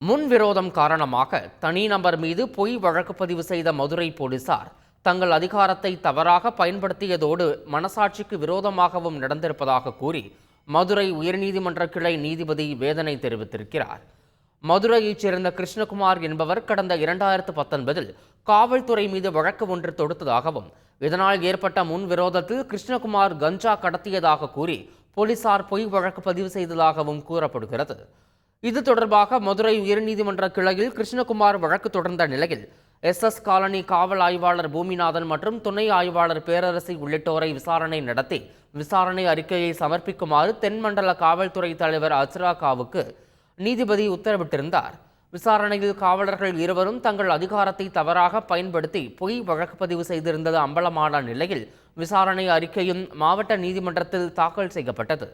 முன்விரோதம் காரணமாக தனிநபர் மீது பொய் வழக்கு பதிவு செய்த மதுரை போலீசார் தங்கள் அதிகாரத்தை தவறாக பயன்படுத்தியதோடு மனசாட்சிக்கு விரோதமாகவும் நடந்திருப்பதாக கூறி மதுரை உயர்நீதிமன்ற கிளை நீதிபதி வேதனை தெரிவித்திருக்கிறார். மதுரையைச் சேர்ந்த கிருஷ்ணகுமார் என்பவர் கடந்த 2019 காவல்துறை மீது வழக்கு ஒன்று தொடுத்ததாகவும் இதனால் ஏற்பட்ட முன்விரோதத்தில் கிருஷ்ணகுமார் கஞ்சா கடத்தியதாக கூறி போலீசார் பொய் வழக்கு பதிவு செய்ததாகவும் கூறப்படுகிறது. இது தொடர்பாக மதுரை உயர்நீதிமன்ற கிளையில் கிருஷ்ணகுமார் வழக்கு தொடர்ந்த நிலையில் SS காலனி காவல் ஆய்வாளர் பூமிநாதன் மற்றும் துணை ஆய்வாளர் பேரரசி உள்ளிட்டோரை விசாரணை நடத்தி விசாரணை அறிக்கையை சமர்ப்பிக்குமாறு தென்மண்டல காவல்துறை தலைவர் அச்ராகாவுக்கு நீதிபதி உத்தரவிட்டிருந்தார். விசாரணையில் காவலர்கள் இருவரும் தங்கள் அதிகாரத்தை தவறாக பயன்படுத்தி பொய் வழக்கு பதிவு செய்திருந்தது அம்பலமான நிலையில் விசாரணை அறிக்கையும் மாவட்ட நீதிமன்றத்தில் தாக்கல் செய்யப்பட்டது.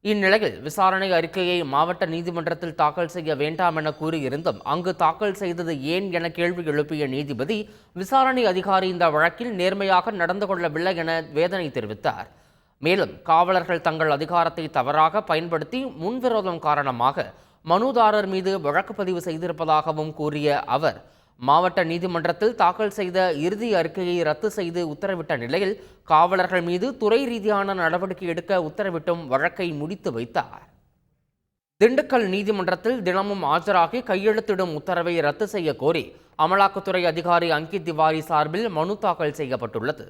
இந்நிலையில் விசாரணை அறிக்கையை மாவட்ட நீதிமன்றத்தில் தாக்கல் செய்ய வேண்டாம் என கூறியிருந்தும் அங்கு தாக்கல் செய்தது ஏன் என கேள்வி எழுப்பிய நீதிபதி விசாரணை அதிகாரி இந்த வழக்கில் நேர்மையாக நடந்து கொள்ளவில்லை என வேதனை தெரிவித்தார். மேலும் காவலர்கள் தங்கள் அதிகாரத்தை தவறாக பயன்படுத்தி முன்விரோதம் காரணமாக மனுதாரர் மீது வழக்கு பதிவு செய்திருப்பதாகவும் கூறிய அவர் மாவட்ட நீதிமன்றத்தில் தாக்கல் செய்த இறுதி அறிக்கையை ரத்து செய்து உத்தரவிட்ட நிலையில் காவலர்கள் மீது துறை ரீதியான நடவடிக்கை எடுக்க உத்தரவிட்டும் வழக்கை முடித்து வைத்தார். திண்டுக்கல் நீதிமன்றத்தில் தினமும் ஆஜராகி கையெழுத்திடும் உத்தரவை ரத்து செய்ய கோரி அமலாக்கத்துறை அதிகாரி அங்கித் திவாரி சார்பில் மனு தாக்கல் செய்யப்பட்டுள்ளது.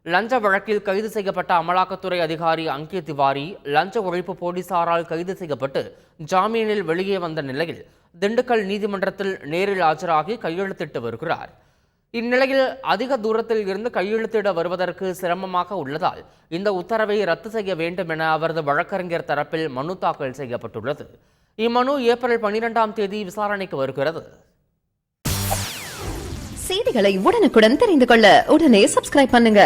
லஞ்ச வழக்கில் கைது செய்யப்பட்ட அமலாக்கத்துறை அதிகாரி அங்கித் திவாரி லஞ்ச ஒழிப்பு போலீசாரால் கைது செய்யப்பட்டு ஜாமீனில் வெளியே வந்த நிலையில் திண்டுக்கல் நீதிமன்றத்தில் நேரில் ஆஜராகி கையெழுத்திட்டு வருகிறார். இந்நிலையில் அதிக தூரத்தில் இருந்து கையெழுத்திட வருவதற்கு சிரமமாக உள்ளதால் இந்த உத்தரவை ரத்து செய்ய வேண்டும் என அவரது வழக்கறிஞர் தரப்பில் மனு தாக்கல் செய்யப்பட்டுள்ளது. இம்மனு ஏப்ரல் 12ஆம் தேதி விசாரணைக்கு வருகிறது. செய்திகளை உடனுக்குடன் தெரிந்து கொள்ள உடனே சப்ஸ்கிரைப் பண்ணுங்க.